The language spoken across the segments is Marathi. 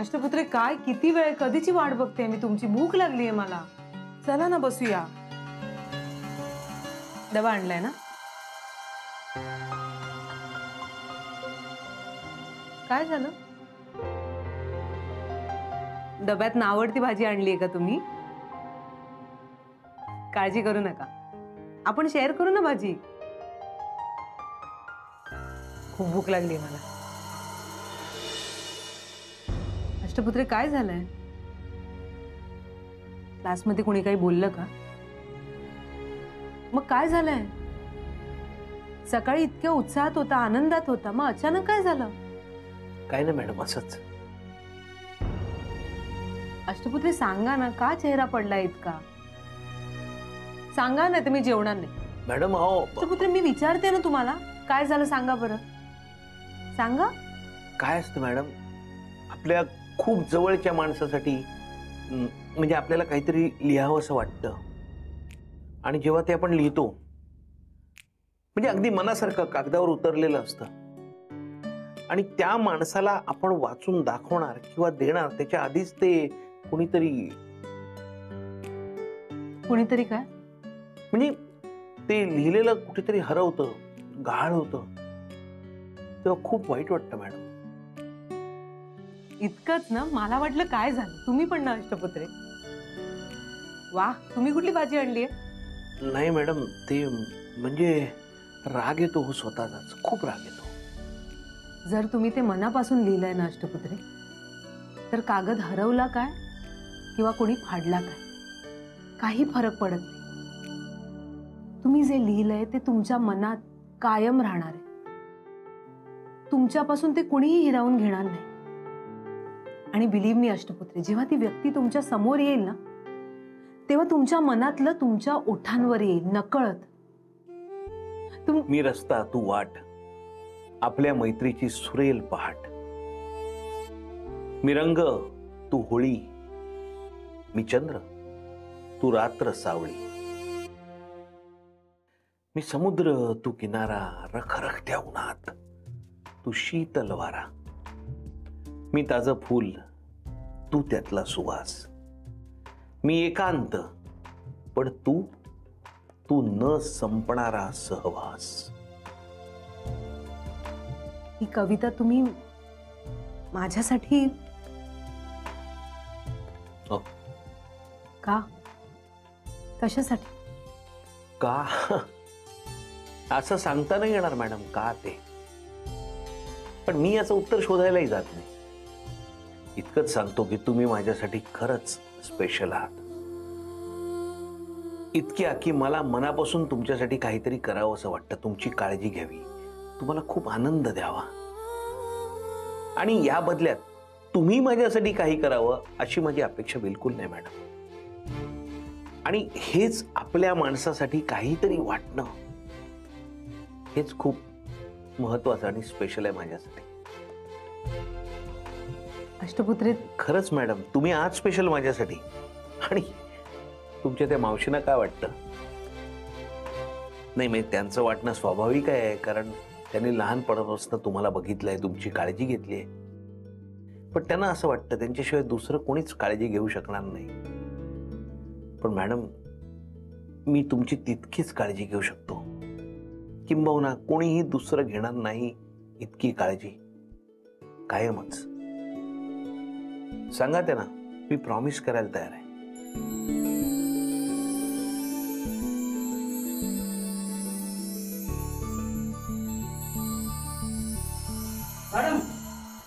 अष्टपुत्रे काय किती वेळ कधीची वाट बघते मी तुमची. भूक लागलीये मला. चला ना बसूया. डबा आणलाय ना? काय झालं? डब्यात आवडती भाजी आणलीये का तुम्ही? काळजी करू नका, आपण शेअर करू ना भाजी. खूप भूक लागली मला. अष्टपुत्रे काय झालंय? क्लासमध्ये कोणी काही बोललं का? मग काय झालंय? सकाळी इतक्या उत्साहात होता, आनंदात होता, मग अचानक काय झालं? काय नाही मॅडम, असंच. अष्टपुत्रे सांगा ना, का चेहरा पडला इतका? सांगा ना, तुम्ही जेवणार नाही. मॅडम अहो अष्टपुत्रे मी विचारते ना तुम्हाला, काय झालं सांगा बरं. सांगा. काय असतं मॅडम, आपल्या खूप जवळच्या माणसासाठी म्हणजे आपल्याला काहीतरी लिहावं असं वाटतं, आणि जेव्हा ते आपण लिहितो म्हणजे अगदी मनासारखं कागदावर उतरलेलं असतं, आणि त्या माणसाला आपण वाचून दाखवणार किंवा देणार त्याच्या आधीच ते कुणीतरी काय म्हणजे ते लिहिलेलं कुठेतरी हरवतं, गहाळ होतं, तेव्हा खूप वाईट वाटतं मॅडम. इतकंच ना? मला वाटलं काय झालं, तुम्ही पण ना अष्टपुत्रे. वाह, तुम्ही कुठली भाजी आणलीये? नाही मॅडम, ते म्हणजे राग येतो हो स्वतःचाच, खूप राग येतो. जर तुम्ही ते मनापासून लिहिलंय ना अष्टपुत्रे, तर कागद हरवला काय किंवा कोणी फाडला काय, काही फरक पडत नाही. तुम्ही जे लिहिलंय ते तुमच्या मनात कायम राहणार आहे. तुमच्यापासून ते कुणीही हिरावून घेणार नाही. आणि बिलीव्ह मी अष्टपुत्रे, जेव्हा ती व्यक्ती तुमच्या समोर येईल ना, तेव्हा तुमच्या मनातलं तुमच्या ओठांवर येईल नकळत. मी रस्ता तू वाट, आपल्या मैत्रीची सुरेल पहाट. मी रंग तू होळी, मी चंद्र तू रात्र सावळी. मी समुद्र तू किनारा, रखरखत्या उन्हात तू शीतल वारा. मी ताजं फूल तू त्यातला सुवास. मी एकांत पण तू न संपणारा सहवास. ही कविता तुम्ही माझ्यासाठी का? कशासाठी? का असं सांगता नाही येणार मॅडम, का ते. पण मी याचं उत्तर शोधायलाही जात नाही. इतकंच सांगतो की तुम्ही माझ्यासाठी खरंच स्पेशल आहात. इतक्या की मला मनापासून तुमच्यासाठी काहीतरी करावं असं वाटतं, तुमची काळजी घ्यावी, तुम्हाला खूप आनंद द्यावा, आणि या बदल्यात तुम्ही माझ्यासाठी काही करावं अशी माझी अपेक्षा बिलकुल नाही मॅडम. आणि हेच आपल्या माणसासाठी काहीतरी वाटणं, हेच खूप महत्वाचं आणि स्पेशल आहे माझ्यासाठी. अष्टपुत्रे खरंच मॅडम, तुम्ही आज स्पेशल माझ्यासाठी. आणि तुमच्या त्या मावशींना काय वाटतं? नाही म्हणजे त्यांचं वाटणं स्वाभाविक आहे, कारण त्यांनी लहानपणापासून तुम्हाला बघितलंय, तुमची काळजी घेतली आहे. पण त्यांना असं वाटतं त्यांच्याशिवाय दुसरं कोणीच काळजी घेऊ शकणार नाही. पण मॅडम, मी तुमची तितकीच काळजी घेऊ शकतो, किंबहुना कोणीही दुसरं घेणार नाही इतकी काळजी, कायमच. सांगा त्यांना, मी प्रॉमिस करायला तयार आहे. मॅडम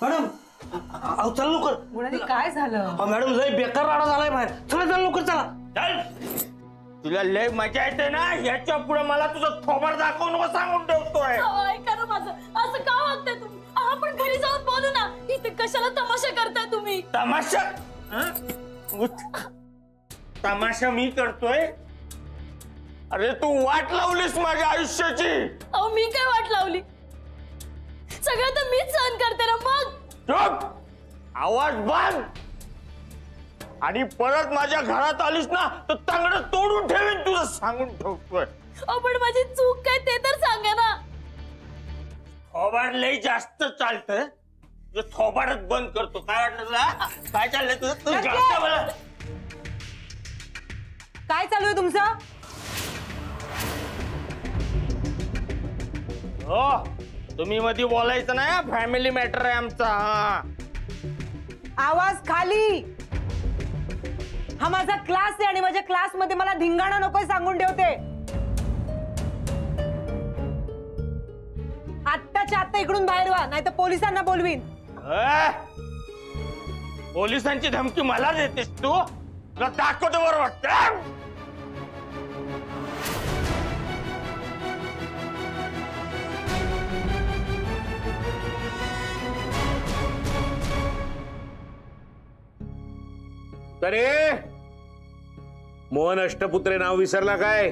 मॅडम अहो चला लवकर. गुणाजी काय झालं? मॅडम लय बेकार राडा झालाय बाहेर. चला चला लवकर चला. चल, तुला लय मजा येते ना, याच्या पुढे मला तुझं थोबाड दाखवू नको सांगून ठेवतोय. ऐका ना माझं, असं का वागताय तुम्ही? आपण घरी जाऊन बोलू ना. इथे कशाला तमाशा करताय तुम्ही? तमाशा? तमाशा मी करतोय? अरे तू वाट लावलीस माझ्या आयुष्याची. अहो मी काय वाट लावली? सगळं तर मीच सहन करते ना. मग चुप, आवाज बंद. आणि परत माझ्या घरात आलीस ना तर तांगडं तोडून ठेवीन तुझं, सांगून ठेवतोय. पण माझी चूक काय ते तर सांगा ना. थोबाड लय जास्त चालतंय. तुझं थोबाडच बंद करतो. काय वाटलं तुला? काय चाललंय तुझं? तू जास्त मला काय चालू आहे तुमचं? हो, तुम्ही मध्ये बोलायचं नाही. फॅमिली मॅटर आहे आमचा. हा. आवाज खाली. हा माझा क्लास आहे आणि माझ्या क्लास मध्ये मला धिंगाणा नकोय सांगून ठेवते. आत्ताच्या आत्ता इकडून बाहेर व्हा, नाही तर पोलिसांना बोलवीन. पोलिसांची धमकी मला देतेस तू? तुला दाखवतो बरं वाटतं. अरे मोहन अष्टपुत्रे नाव विसरला काय?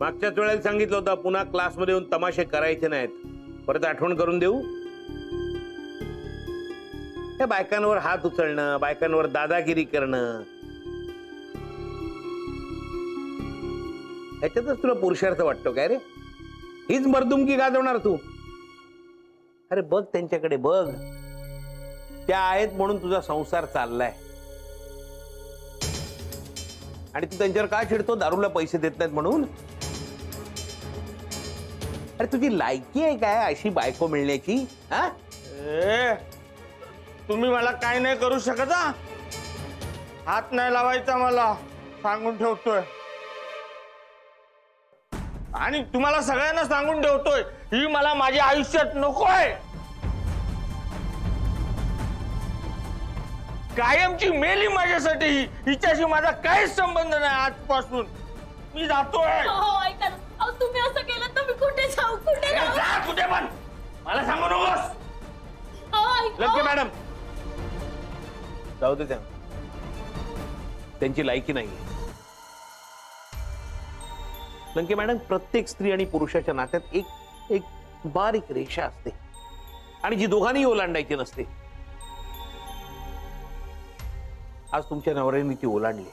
मागच्याच वेळेला सांगितलं होतं पुन्हा क्लासमध्ये येऊन तमाशे करायचे नाहीत. परत आठवण करून देऊ? त्या बायकांवर हात उचलणं, बायकांवर दादागिरी करणं, याच्यातच तुला पुरुषार्थ वाटतो काय रे? हीच मर्दुमकी गाजवणार तू? अरे बघ त्यांच्याकडे बघ. त्या आहेत म्हणून तुझा संसार चाललाय. आणि तू त्यांच्यावर का चिडतो? दारूला पैसे देत नाहीत म्हणून? अरे तुझी लायकी आहे काय अशी बायको मिळण्याची? हा? तुम्ही मला काय नाही करू शकत. हात नाही लावायचा मला, सांगून ठेवतोय. आणि तुम्हाला सगळ्यांना सांगून ठेवतोय, ही मला माझ्या आयुष्यात नकोय. कायमची मेली माझ्यासाठी. हिच्याशी माझा काहीच संबंध नाही आजपासून. मी जातोय. हो ऐका ना. अहो, तुम्ही असं केलं तर मी कुठे जाऊ? कुठे जाऊ? जा कुठे पण, मला सांगू नकोस. अहो, ऐका. लंके मॅडम जाऊ दे. त्यांची लायकी नाही. लंके मॅडम, प्रत्येक स्त्री आणि पुरुषाच्या नात्यात एक एक बारीक रेषा असते आणि जी दोघांनी ओलांडायची नसते. आज तुमच्या नवऱ्याने ती ओलांडली.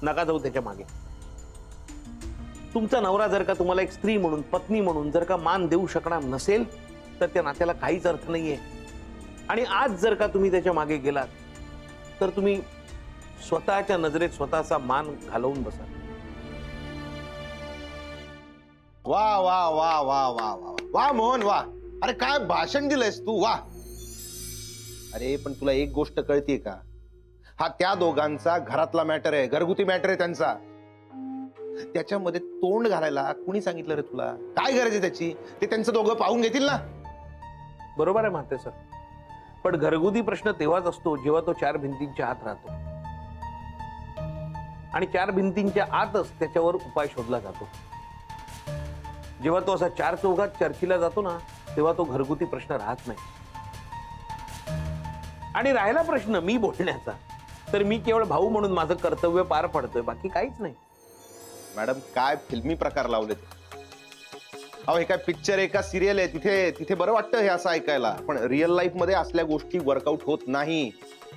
नका जाऊ त्याच्या मागे. तुमचा नवरा जर का तुम्हाला एक स्त्री म्हणून, पत्नी म्हणून जर का मान देऊ शकणार नसेल तर त्या नात्याला काहीच अर्थ नाहीये. आणि आज जर का तुम्ही त्याच्या मागे गेलात तर तुम्ही स्वतःच्या नजरेत स्वतःचा मान घालवून बसा. वा वा वा वा वा वा वा मोहन वा. अरे काय भाषण दिलंयस तू. वा. अरे पण तुला एक गोष्ट कळतीये का? हा त्या दोघांचा घरातला मॅटर आहे, घरगुती मॅटर आहे त्यांचा. त्याच्यामध्ये तोंड घालायला कुणी सांगितलं रे तुला? काय गरज आहे त्याची? ते त्यांचं दोघं पाहून घेतील ना. बरोबर आहे म्हाते सर, पण घरगुती प्रश्न तेव्हाच असतो जेव्हा तो चार भिंतींच्या आत राहतो. आणि चार भिंतींच्या आतच त्याच्यावर उपाय शोधला जातो. जेव्हा तो असा चार चौघात चर्चीला जातो ना, तेव्हा तो घरगुती प्रश्न राहत नाही. आणि राहिला प्रश्न मी बोलण्याचा, तर मी केवळ भाऊ म्हणून माझं कर्तव्य पार पडतोय, बाकी काहीच नाही. मॅडम काय फिल्मी प्रकार लावले. अहो हे काय पिक्चर आहे का सिरियल आहे? तिथे तिथे बरं वाटतं हे असं ऐकायला, पण रिअल लाईफ मध्ये असल्या गोष्टी वर्कआउट होत नाही.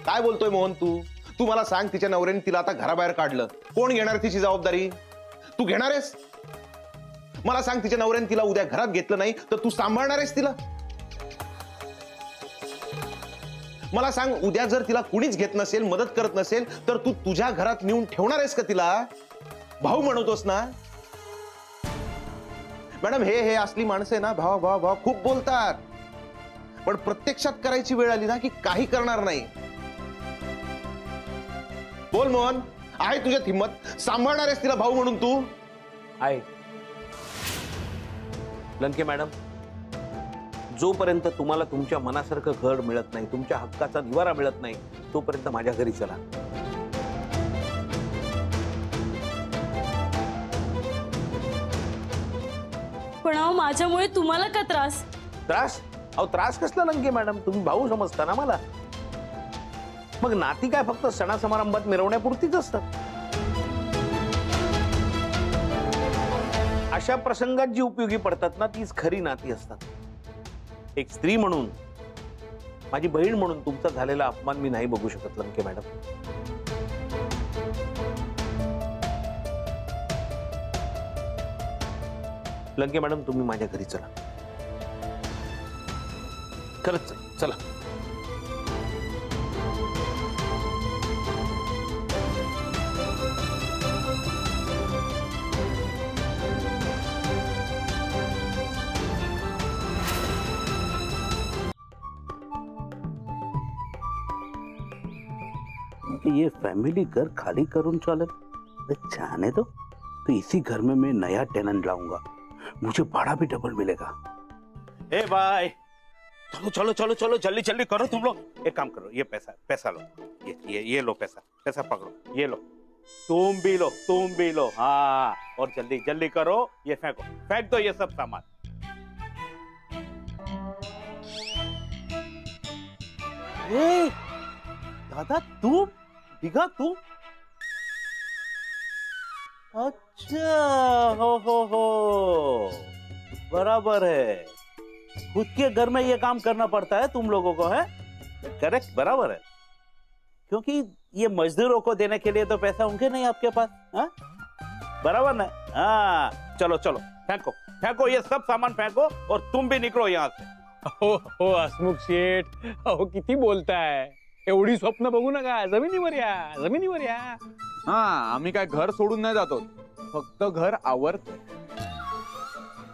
काय बोलतोय मोहन तू? तू मला सांग, तिच्या नवऱ्याने तिला आता घराबाहेर काढलं, कोण घेणार तिची जबाबदारी? तू घेणार आहेस? मला सांग, तिच्या नवऱ्याने तिला उद्या घरात घेतलं नाही तर तू सांभाळणार आहेस तिला? मला सांग, उद्या जर तिला कुणीच घेत नसेल, मदत करत नसेल, तर तू तुझ्या घरात नेऊन ठेवणार आहेस का तिला? भाऊ म्हणतोस ना मॅडम. हे असली माणसं आहे ना, भावा भावा भावा खूप बोलतात, पण प्रत्यक्षात करायची वेळ आली ना की काही करणार नाही. बोल मोहन, आहे तुझ्यात हिंमत? सांभाळणार आहेस तिला भाऊ म्हणून तू? आहे. लंके मॅडम, जोपर्यंत तुम्हाला तुमच्या मनासारखं घर मिळत नाही, तुमच्या हक्काचा निवारा मिळत नाही, तोपर्यंत माझ्या घरी चला. पण अहो, माझ्यामुळे तुम्हाला का त्रास? त्रास? अहो त्रास कसला लंके मॅडम? तुम्ही भाऊ समजता ना मला. मग नाती काय फक्त सणासमारंभात मिरवण्यापुरतीच असतात? अशा प्रसंगात जी उपयोगी पडतात ना, तीच खरी नाती असतात. एक स्त्री म्हणून, माझी बहीण म्हणून तुमचा झालेला अपमान मी नाही बघू शकत लंके मॅडम. लंके मॅडम, तुम्ही माझ्या घरी चला. खरंच चला. ये फैमिली घर खाली करून चालत छान है. तो इसी घर में मैं नया टेनेंट लाऊंगा, मुझे भाड़ा भी डबल मिलेगा. ए भाई, चलो चलो चलो चलो, जल्दी जल्दी करो तुम लोग. एक काम करो, ये पैसा लो. ये लो पैसा पकड़ो, ये लो. तुम भी लो. हाँ, और जल्दी जल्दी करो. ये फेंक दो ये सब सामान. ए, दादा तुम दिखा तुम. अच्छा, हो, बराबर है. खुद के घर में ये काम करना पड़ता है तुम लोगों को, है? करेक्ट, बराबर है. क्योंकि ये मजदूरों को देने के लिए तो पैसा उनके नहीं आपके पास. हाँ, बराबर ना. हाँ, चलो चलो, फेंको ये सब सामान फेंको और तुम भी निकलो यहाँ से. हो हसमुख शेठ, अहो किती बोलताय. एवढी स्वप्न बघू नका. जमिनीवर या. हा, आम्ही काय घर सोडून नाही जातो, फक्त घर आवरतो.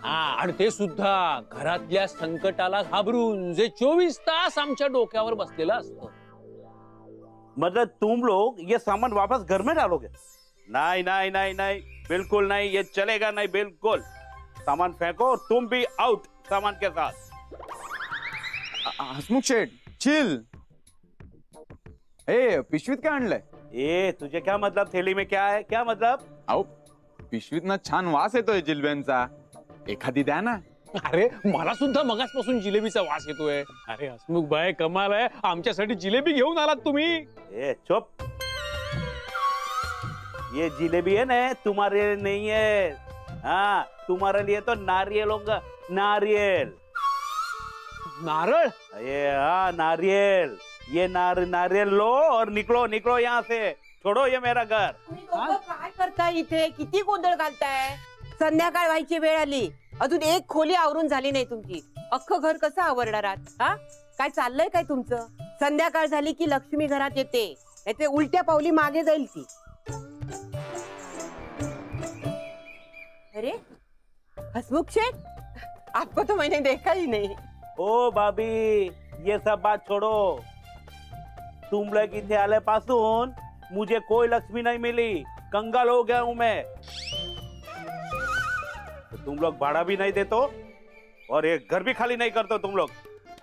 हा, आणि ते सुद्धा घरातल्या संकटाला घाबरून, जे 24 तास आमच्या डोक्यावर बसलेलं असतं. मतलब तुम लोग ये सामान वापस घर में डालोगे? नहीं, बिल्कुल नहीं, ये चलेगा नहीं. बिल्कुल सामान फेंको और तुम भी आउट सामान के साथ. हसमुख शेठ, चिल. ए, पिशवीत काय आणलंय? ए, तुझे क्या मतलब? थैली में क्या है? क्या मतलब? अहो, पिशवीत ना छान वास येतोय जिलब्यांचा. एखादी द्या ना. अरे मला सुद्धा मगासपासून जिलेबीचा वास येतोय. अरे हसमुख भाई, कमाल आहे. आमच्यासाठी जिलेबी घेऊन आलात तुम्ही. ए, चुप. ये जिलेबी है ना, तुम्हारे लिए नहीं है. हाँ, तुम्हारे लिए तो नारियल होगा. नारियल. नारळ? ये हाँ, नारियल. ये नारियल लो और निकलो यहाँ से. छोड़ो ये मेरा घर. काय करताय इथे? किती गोंधळ घालताय? संध्याकाळ व्हायची वेळ आली, अजून एक खोली आवरून झाली नाही तुमची. अख्खं घर कसं आवरणार आहात? हा, काय चाललंय काय तुमचं? संध्याकाळ झाली की लक्ष्मी घरात येते, याचे उलट्या पावली मागे जाईल ती. अरे हसमुख शेठ, आपको तो मैंने देखा ही नहीं. ओ भाभी, ये सब बात छोड़ो. तुम लोग इथे आले पासून मुझे कोई लक्ष्मी नहीं मिली. कंगाल हो गया हूं मैं. तो तुम लोग भाड़ा भी नहीं देते और एक घर भी खाली नहीं करते तुम लोग.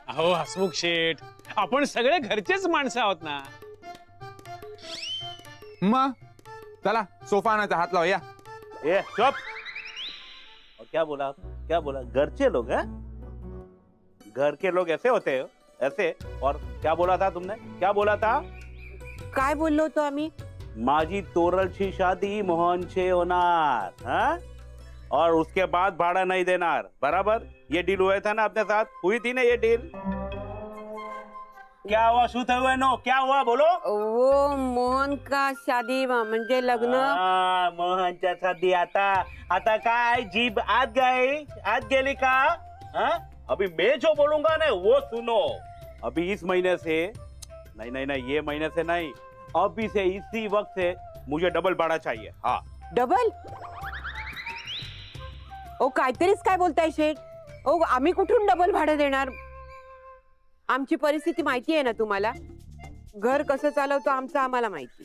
अहो हसमुख शेठ, आपण सगळे घरचेच माणसं आहोत ना. मग चला, सोफा आणायचा, हात लावा या. ए, चुप. और क्या बोला? घर के लोग हैं? घर के लोग ऐसे होते हैं, ऐसे. और क्या बोला था तुमने? क्या बोला था? काय बोललो होतो आम्ही? माझी तोरलची शादी मोहनचे होणार. हाँ? और उसके बाद भाड़ा नहीं देणार. बराबर? ये डील हुआ था ना अपने साथ? हुई थी ना ये डील? क्या हुआ? शूट हुआ नो? क्या हुआ बोलो? वो मोहन का शादी म्हणजे लग्न. हाँ, मोहनच्या शादी. आता काय जीभ आत गेली का? हाँ? अभी मैं जो बोलूंगा ना वो सुनो. अभी इस महीने से नहीं, ये महीने से नहीं, अभी से इसी वक्त से मुझे डबल भाड़ा चाहिए. हाँ, डबल? ओ काहीतरीच काय बोलताय शेठ? ओ, आम्ही कुठून डबल भाडं देणार? आमची परिस्थिती माहिती आहे ना तुम्हाला. घर कसं चालवतो आमचं आम्हाला माहिती.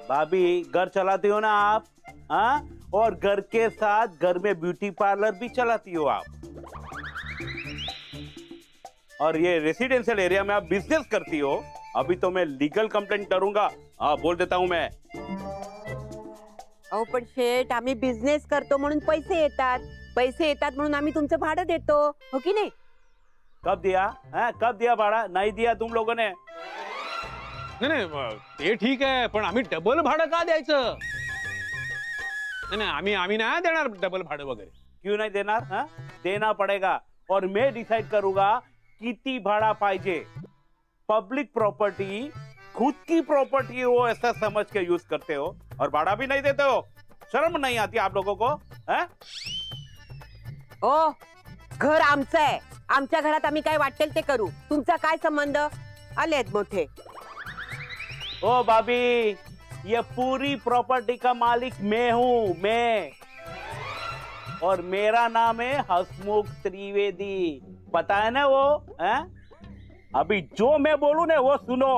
भाभी घर चलाती हो ना आप? हाँ? और घर के साथ घर में ब्यूटी पार्लर भी चलाती हो आप. और ये रेसिडेंशियल एरिया में आप बिजनेस करती हो. अभी तो मैं लीगल कंप्लेंट करूंगा. हाँ, बोल देता हूं मैं. अहो पण शेठ, आम्ही बिझनेस करतो म्हणून पैसे येतात म्हणून आम्ही तुमचं भाडं देतो, हो की नाही? कब दिया? कब दिया भाड़ा? नहीं दिया तुम लोगों ने. नाही, ते ठीक आहे, पण आम्ही डबल भाडं का द्यायचं? नाही, आम्ही नाही देणार डबल भाडं वगैरे. क्यों नहीं देना? हाँ? देना पड़ेगा. और मैं डिसाइड करूंगा किती भाड़ा पाहिजे. पब्लिक प्रॉपर्टी खुद की प्रॉपर्टी हो ऐसा समझ के यूज करते हो और भाड़ा भी नहीं देते हो. शर्म नहीं आती आप लोगों को? ओ, घर आमचं आहे, आमच्या घरात आम्ही काय वाटेल ते करू, तुमचा काय संबंध? आलेत मोठे. ओ भाभी, ये पूरी प्रॉपर्टी का मालिक मैं हूँ, मैं, और मेरा नाम है हसमुख त्रिवेदी, पता है ना वो है? अभी जो मैं बोलूं ना वो सुनो.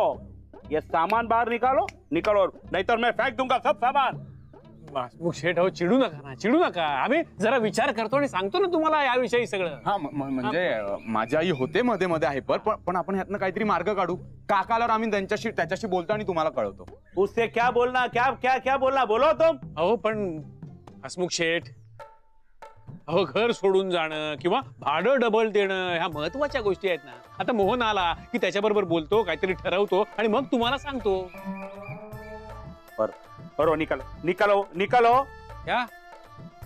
ये सामान बाहर निकालो, निकालो, नहीं तो मैं फेंक दूंगा सब सामान. हसमुख शेठ, हो चिडू नका ना, चिडू नका. आम्ही जरा विचार करतो आणि सांगतो ना तुम्हाला याविषयी सगळं. हा म्हणजे माझी आई होते मध्ये मध्ये आहे पण आपण ह्यातनं काहीतरी मार्ग काढू. काकाला आम्ही त्याच्याशी बोलतो आणि तुम्हाला कळवतो. उससे क्या बोलना, क्या क्या क्या बोलना, बोलो तुम. अहो पण हसमुख शेठ, अहो घर सोडून जाणं किंवा भाडं डबल देणं ह्या महत्वाच्या गोष्टी आहेत ना. आता मोहन आला की त्याच्याबरोबर बोलतो, काहीतरी ठरवतो आणि मग तुम्हाला सांगतो. और निकलो निकलो निकलो. क्या?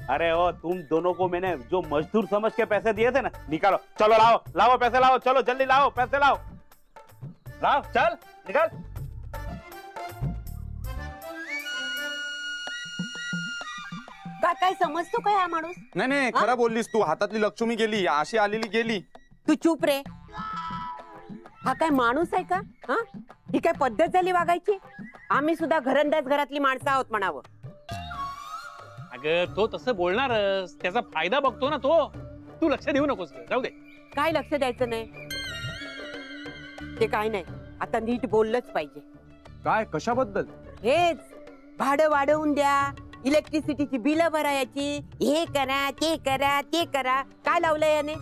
अरे ओ, तुम दोनों को मैंने जो मजदूर समझ के पैसे दिए थे ना, निकालो. चलो लाओ, लाओ पैसे लाओ, चलो जल्दी लाओ पैसे लाओ. लाओ, चल निकल. का काय समजतो काय हा माणूस? नाही खरं बोललीस तू. हातातली लक्ष्मी गेली, अशी आलेली गेली. तू चूप रे. हा काय माणूस आहे का? हा, ही काय पद्धत झाली वागायची? आम्ही सुद्धा घरंदाज घरातली माणसं आहोत म्हणावं. अगं तो तसं बोलणारच, त्याचा फायदा बघतो ना तो. तू लक्ष देऊ नकोस, जाऊ दे. काय लक्ष द्यायचं नाही ते काय नाही. आता नीट बोललंच पाहिजे. काय, कशाबद्दल? हेच भाडं वाढवून द्या, इलेक्ट्रिसिटीची बिलं भरायची, हे करा ते करा ते करा. काय लावलंय याने?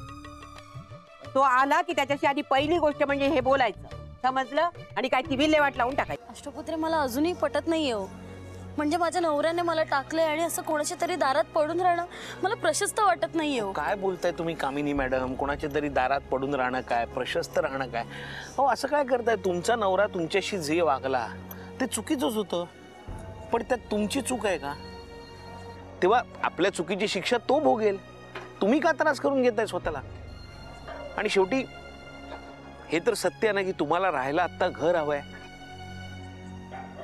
तो आला की त्याच्याशी आधी पहिली गोष्ट म्हणजे हे बोलायचं, समजलं? आणि काय ती विल्हेवाट लावून टाकायची. अष्टपुत्रे, मला अजूनही पटत नाहीये हो. म्हणजे माझ्या नवऱ्याने मला टाकलंय आणि असं कोणाच्या तरी दारात पडून राहणं मला प्रशस्त वाटत नाहीये हो. काय बोलताय तुम्ही कामिनी मॅडम? कोणाच्या तरी दारात पडून राहणं काय, प्रशस्त राहणं काय? हो असं काय करताय? तुमचा नवरा तुमच्याशी जे वागला ते चुकीचंच होतं, पण त्यात तुमची चूक आहे का? तेव्हा आपल्या चुकीची शिक्षा तो भोगेल. तुम्ही का त्रास करून घेताय स्वतःला? आणि शेवटी हे तर सत्य आहे ना की तुम्हाला राहायला आता घर हवंय.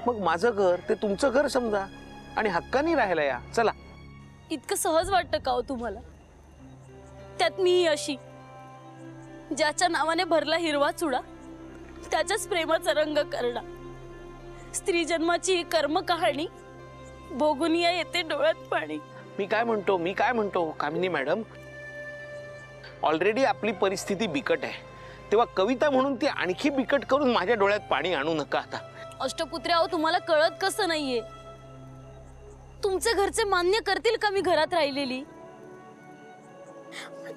मग माझं घर ते तुमचं घर समजा आणि हक्काने राहायला या. चला. इतकं सहज वाटतं का हो तुम्हाला? त्यात मी अशी ज्याच्या नावाने भरला हिरवा चुडा त्याच्याच प्रेमाचा रंग करडा. स्त्री जन्माची कर्म कहाणी बघून या येते डोळ्यात पाणी. मी काय म्हणतो कामिनी मॅडम, ऑलरेडी आपली परिस्थिती बिकट आहे, तेव्हा कविता म्हणून ती आणखी बिकट करून माझ्या डोळ्यात पाणी आणू नका आता. अष्टपुत्रे, अहो तुम्हाला कळत कसं नाहीये? तुमचे घरचे मान्य करतील का मी घरात राहिलेली?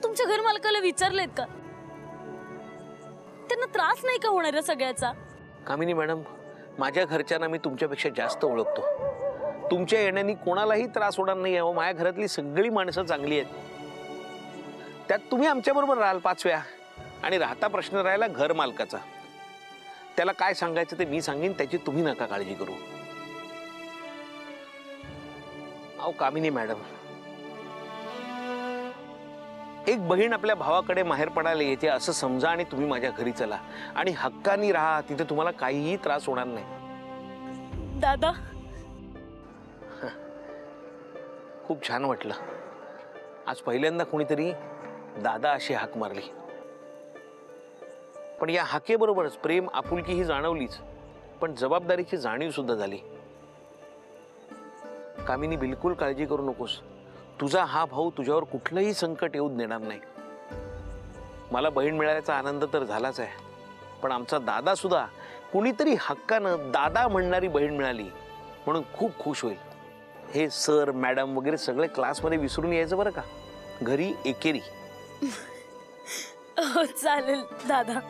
तुमच्या घर मालकाला विचारलेत का? त्यांना त्रास नाही का होणार सगळ्याचा? कामिनी मॅडम, माझ्या घरच्यांना मी तुमच्यापेक्षा जास्त ओळखतो. तुमच्या येण्याने कोणालाही त्रास होणार नाही आहे. माझ्या घरातली सगळी माणसं चांगली आहेत. त्यात तुम्ही आमच्या बरोबर राहाल 5 वेळा आणि राहता प्रश्न राहिला घर मालकाचा. त्याला काय सांगायचं ते मी सांगेन, त्याची तुम्ही नका काळजी करू. अहो कामिनी मॅडम, एक बहीण आपल्या भावाकडे माहेर पडायला येते असं समजा आणि तुम्ही माझ्या घरी चला आणि हक्कानी राहा. तिथे तुम्हाला काहीही त्रास होणार नाही. दादा, खूप छान वाटलं. आज पहिल्यांदा कोणीतरी दादा अशी हाक मारली. पण या हाकेबरोबरच प्रेम आपुलकी ही जाणवलीच, पण जबाबदारीची जाणीव सुद्धा झाली. कामिनी, बिलकुल काळजी करू नकोस. तुझा हा भाऊ तुझ्यावर कुठलंही संकट येऊन देणार नाही. मला बहीण मिळाल्याचा आनंद तर झालाच आहे, पण आमचा दादा सुद्धा कुणीतरी हक्कानं दादा म्हणणारी बहीण मिळाली म्हणून खूप खुश होईल. हे सर मॅडम वगैरे सगळे क्लासमध्ये विसरून यायचं बरं का. घरी एकेरी. चालेल दादा.